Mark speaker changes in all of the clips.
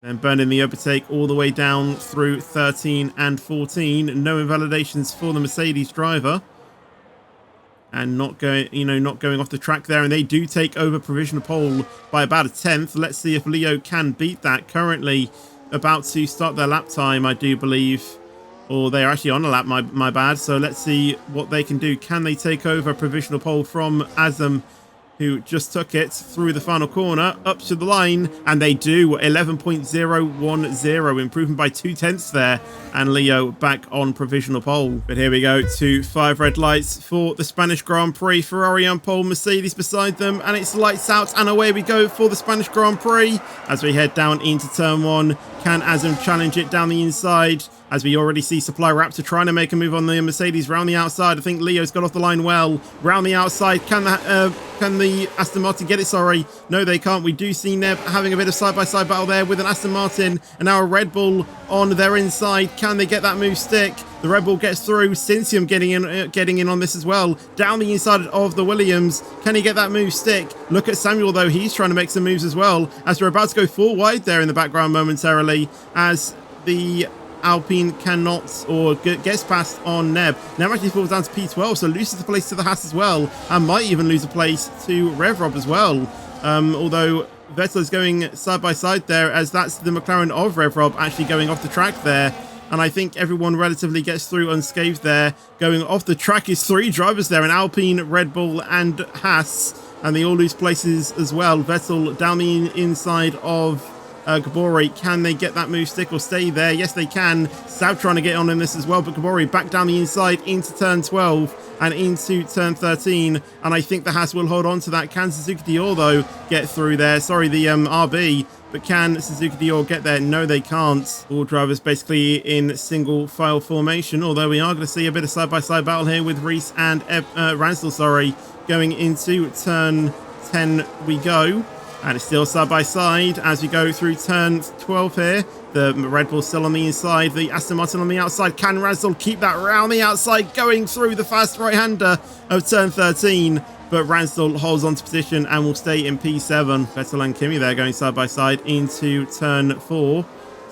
Speaker 1: Then burning the overtake all the way down through 13 and 14. No invalidations for the Mercedes driver. And not going off the track there. And they do take over provisional pole by about a tenth. Let's see if Leo can beat that. Currently about to start their lap time, I do believe. Or they are actually on a lap, my bad. So let's see what they can do. Can they take over provisional pole from Azam, who just took it through the final corner, up to the line, and they do. 11.010, improving by 0.2 there, and Leo back on provisional pole. But here we go to 5 red lights for the Spanish Grand Prix. Ferrari on pole, Mercedes beside them, and it's lights out, and away we go for the Spanish Grand Prix. As we head down into turn 1, can Azam challenge it down the inside? As we already see Supply Raptor trying to make a move on the Mercedes round the outside. I think Leo's got off the line well. Round the outside. Can the Aston Martin get it? Sorry. No, they can't. We do see Neb having a bit of side-by-side battle there with an Aston Martin and now a Red Bull on their inside. Can they get that move stick? The Red Bull gets through. Cincium getting in on this as well. Down the inside of the Williams. Can he get that move stick? Look at Samuel, though. He's trying to make some moves as well. As we're about to go 4 wide there in the background momentarily. As the Alpine cannot or gets past on Neb. Neb actually falls down to P12, so loses the place to the Haas as well, and might even lose a place to Revrob as well. Although Vettel is going side by side there, as that's the McLaren of Revrob actually going off the track there. And I think everyone relatively gets through unscathed there. Going off the track is 3 drivers there, an Alpine, Red Bull, and Haas, and they all lose places as well. Vettel down the inside of Gabori. Can they get that move stick or stay there? Yes, they can. Saab trying to get on in this as well, but Gabori back down the inside into turn 12 and into turn 13, and I think the Haas will hold on to that. Can Suzuki Dior, though, get through there? Sorry, the RB, but can Suzuki Dior get there? No, they can't. All drivers basically in single file formation, although we are going to see a bit of side-by-side battle here with Reese and Ransdell, going into turn 10 we go. And it's still side by side as we go through turn 12 here. The Red Bull still on the inside. The Aston Martin on the outside. Can Ransdell keep that round the outside going through the fast right-hander of turn 13? But Ransdell holds on to position and will stay in P7. Vettel and Kimi there going side by side into turn 4.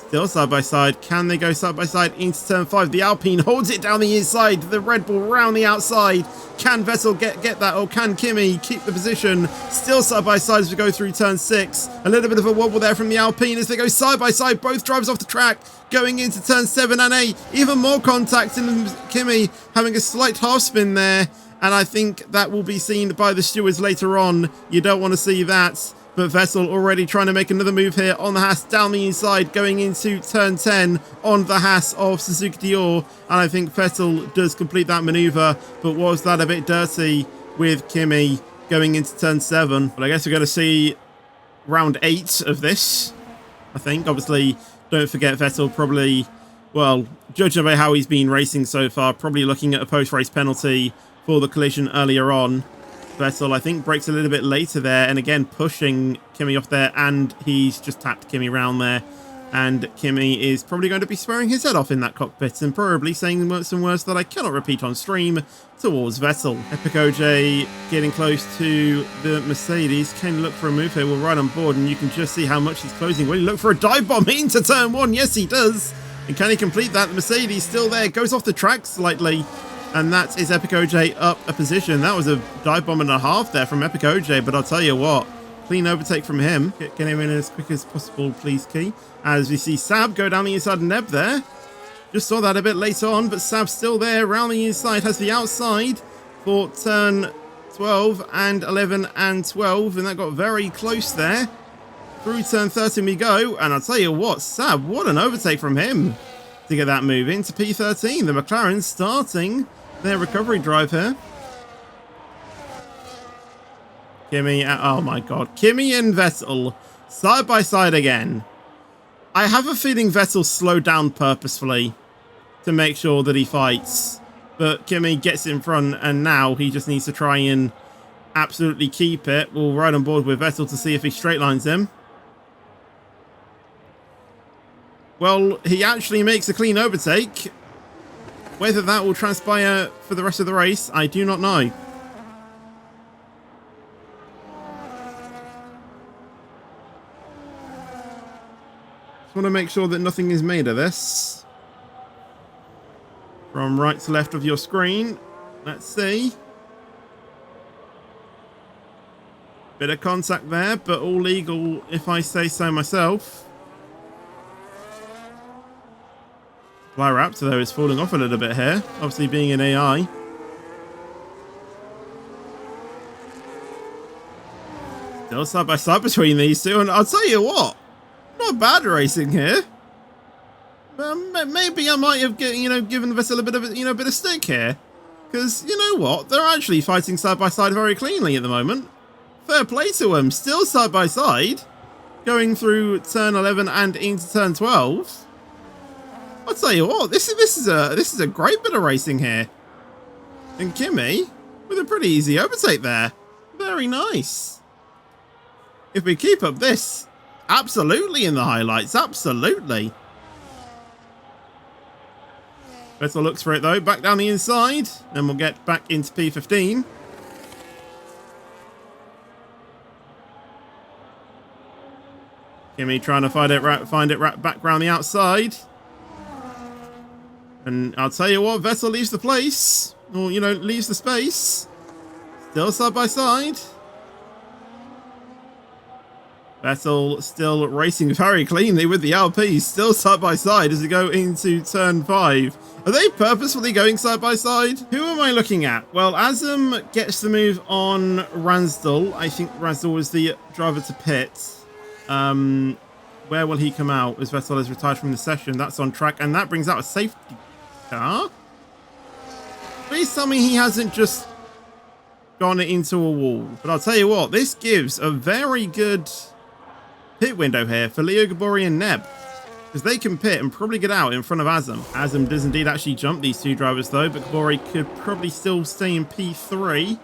Speaker 1: Still side by side. Can they go side by side into turn 5? The Alpine holds it down the inside. The Red Bull round the outside. Can Vettel get that, or can Kimi keep the position? Still side by side as we go through turn 6. A little bit of a wobble there from the Alpine as they go side by side. Both drivers off the track going into turn 7 and 8. Even more contact, and Kimi having a slight half spin there. And I think that will be seen by the stewards later on. You don't want to see that. But Vettel already trying to make another move here on the Haas down the inside, going into turn 10 on the Haas of Suzuki Dior. And I think Vettel does complete that maneuver. But was that a bit dirty with Kimi going into turn 7? But I guess we're going to see round 8 of this, I think. Obviously, don't forget Vettel probably, well, judging by how he's been racing so far, probably looking at a post-race penalty for the collision earlier on. Vettel, I think, breaks a little bit later there, and again pushing Kimi off there, and he's just tapped Kimi round there, and Kimi is probably going to be swearing his head off in that cockpit and probably saying some words that I cannot repeat on stream towards Vettel. Epic OJ getting close to the Mercedes. Can he look for a move here? We're right on board, and you can just see how much he's closing. Will he look for a dive bomb into turn 1? Yes, he does. And can he complete that? The Mercedes still there, goes off the track slightly. And that is Epic OJ up a position. That was a dive bomb and a half there from Epic OJ, but I'll tell you what, clean overtake from him. Get him in as quick as possible, please, Key. As we see Saab go down the inside of Neb there. Just saw that a bit later on, but Saab's still there around the inside, has the outside for turn 12 and 11 and 12, and that got very close there. Through turn 13 we go, and I'll tell you what, Saab, what an overtake from him to get that move into P13. The McLaren starting their recovery drive here. Kimi, oh my god. Kimi and Vettel side by side again. I have a feeling Vettel slowed down purposefully to make sure that he fights. But Kimi gets in front, and now he just needs to try and absolutely keep it. We'll ride on board with Vettel to see if he straight lines him. Well, he actually makes a clean overtake. Whether that will transpire for the rest of the race, I do not know. Just want to make sure that nothing is made of this. From right to left of your screen. Let's see. Bit of contact there, but all legal if I say so myself. Raptor though is falling off a little bit here, obviously being an AI. Still side by side between these two, and I'll tell you what, not bad racing here. Maybe I might have given Vettel a bit of bit of stick here, because you know what, they're actually fighting side by side very cleanly at the moment. Fair play to them, still side by side, going through turn 11 and into turn 12. I'll tell you what, this is a great bit of racing here. And Kimi with a pretty easy overtake there. Very nice. If we keep up this, absolutely in the highlights, absolutely. Vettel looks for it though, back down the inside, then we'll get back into P15. Kimi trying to find it back around the outside. And I'll tell you what, Vettel leaves the place, or leaves the space. Still side by side. Vettel still racing very cleanly with the LP, still side by side as we go into turn 5. Are they purposefully going side by side? Who am I looking at? Well, Azam gets the move on Ransdell. I think Ransdell was the driver to pit. Where will he come out as Vettel is retired from the session? That's on track, and that brings out a safety car. Please tell me he hasn't just gone into a wall. But I'll tell you what, this gives a very good pit window here for Leo Gabori and Neb, because they can pit and probably get out in front of Azam. Azam does indeed actually jump these two drivers though, but Gabori could probably still stay in P3.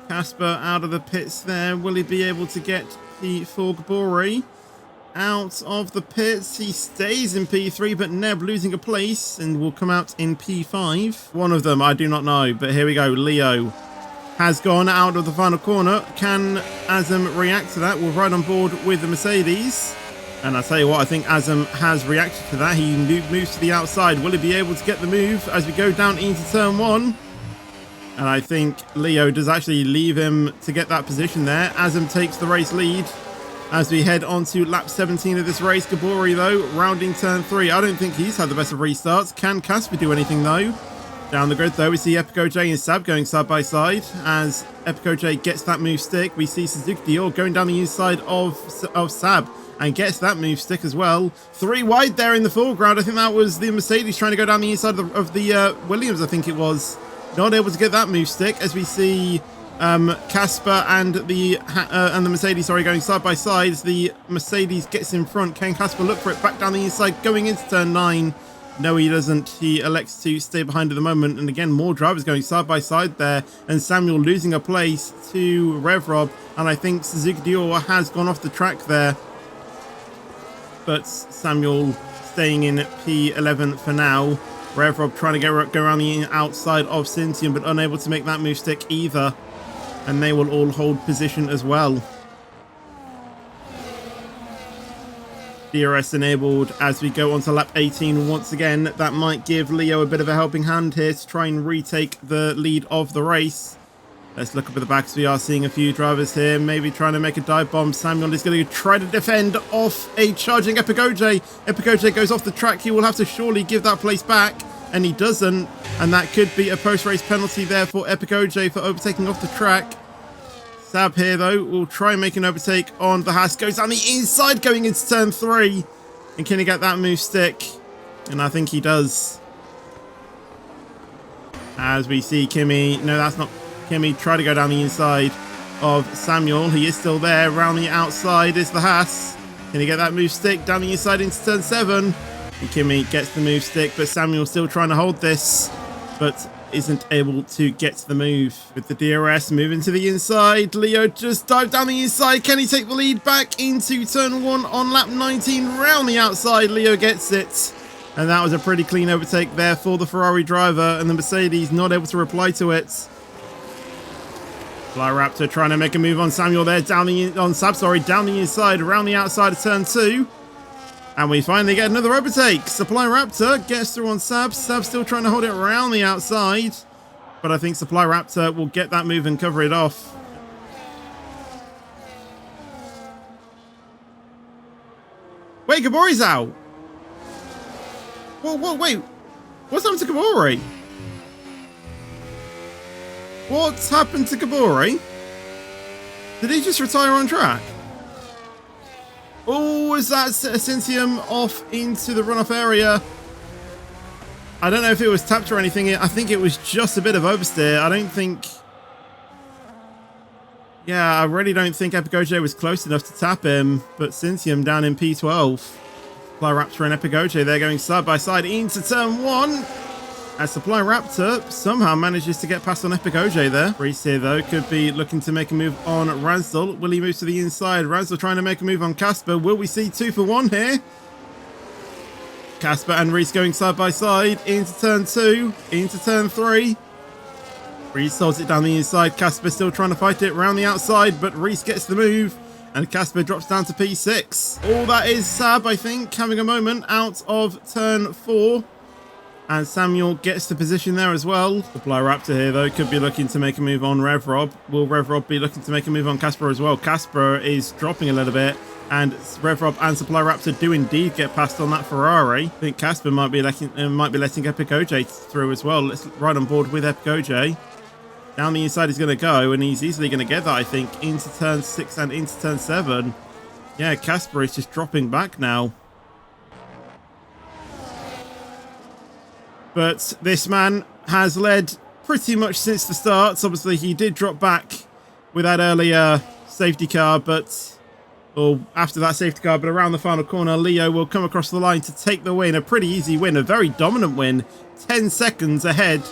Speaker 1: Casper out of the pits there. Will he be able to get P4 Gabori out of the pits? He stays in P3, but Neb losing a place and will come out in P5. One of them, I do not know, but here we go. Leo has gone out of the final corner. Can Azam react to that? We're right on board with the Mercedes. And I tell you what, I think Azam has reacted to that. He moves to the outside. Will he be able to get the move as we go down into turn 1? And I think Leo does actually leave him to get that position there. Azam takes the race lead as we head on to lap 17 of this race. Gabori, though, rounding turn 3. I don't think he's had the best of restarts. Can Casper do anything, though? Down the grid, though, we see Epic OJ and Sab going side by side. As Epic OJ gets that move stick, we see Suzuki Dior going down the inside of Sab and gets that move stick as well. 3 wide there in the foreground. I think that was the Mercedes trying to go down the inside of the Williams, I think it was. Not able to get that move stick as we see Casper and the Mercedes, going side by side. The Mercedes gets in front. Can Casper look for it back down the inside going into turn 9? No, he doesn't. He elects to stay behind at the moment. And again, more drivers going side by side there. And Samuel losing a place to Rev Rob. And I think Suzuki Dior has gone off the track there. But Samuel staying in P11 for now. Rev Rob trying to go around the outside of Cintium, but unable to make that move stick either. And they will all hold position as well. DRS enabled as we go on to lap 18 once again. That might give Leo a bit of a helping hand here to try and retake the lead of the race. Let's look up at the back as we are seeing a few drivers here, maybe trying to make a dive bomb. Samuel is going to try to defend off a charging Epic OJ. Epic OJ goes off the track. He will have to surely give that place back, and he doesn't. And that could be a post-race penalty there for Epic OJ for overtaking off the track. Sab here, though, will try and make an overtake on the Haas. Goes down the inside going into turn 3. And can he get that move stick? And I think he does. As we see Kimi. No, that's not Kimi. Try to go down the inside of Samuel. He is still there. Around the outside is the Haas. Can he get that move stick down the inside into turn 7? And Kimi gets the move stick, but Samuel still trying to hold this. But isn't able to get the move with the DRS moving to the inside. Leo just dived down the inside. Can he take the lead back into turn 1 on lap 19? Round the outside, Leo gets it. And that was a pretty clean overtake there for the Ferrari driver, and the Mercedes not able to reply to it. Fly Raptor trying to make a move on Samuel there, down the inside, around the outside of turn 2. And we finally get another overtake. Supply Raptor gets through on Sab. Sab still trying to hold it around the outside. But I think Supply Raptor will get that move and cover it off. Wait, Gabori's out. Whoa, wait. What's happened to Gabori? What's happened to Gabori? Did he just retire on track? Oh, is that Syntium off into the runoff area? I don't know if it was tapped or anything. I think it was just a bit of oversteer. I don't think... Yeah, I really don't think Epigoje was close enough to tap him. But Syntium down in P12. Supply Raptor and Epigoje, they're going side by side into turn 1. As Supply Raptor somehow manages to get past on Epigoje there. Reese here, though, could be looking to make a move on Razdal. Will he move to the inside? Razdal trying to make a move on Casper. Will we see 2 for 1 here? Casper and Reese going side by side into turn 2, into turn 3. Reese holds it down the inside. Casper still trying to fight it around the outside, but Reese gets the move. And Casper drops down to P6. All that is Sab, I think, having a moment out of turn 4. And Samuel gets the position there as well. Supply Raptor here, though, could be looking to make a move on RevRob. Will RevRob be looking to make a move on Casper as well? Casper is dropping a little bit. And RevRob and Supply Raptor do indeed get past on that Ferrari. I think Casper might be letting Epigoje through as well. Let's ride on board with Epigoje. Down the inside he's going to go, and he's easily going to get that, I think, into turn 6 and into turn 7. Yeah, Casper is just dropping back now. But this man has led pretty much since the start. Obviously, he did drop back with that earlier safety car, or after that safety car, but around the final corner, Leo will come across the line to take the win. A pretty easy win, a very dominant win. 10 seconds ahead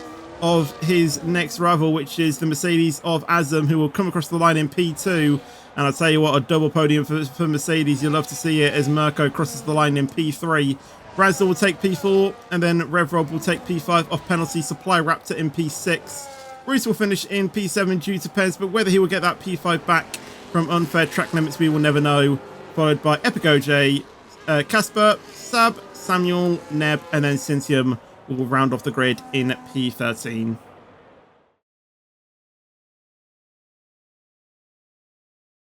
Speaker 1: of his next rival, which is the Mercedes of Azam, who will come across the line in P2. And I'll tell you what, a double podium for Mercedes. You'll love to see it as Mirko crosses the line in P3. Razdal will take P4, and then RevRob will take P5 off penalty. Supply Raptor in P6. Bruce will finish in P7 due to Pez, but whether he will get that P5 back from unfair track limits, we will never know. Followed by Epigoje, Casper, Sab, Samuel, Neb, and then Syntium will round off the grid in P13.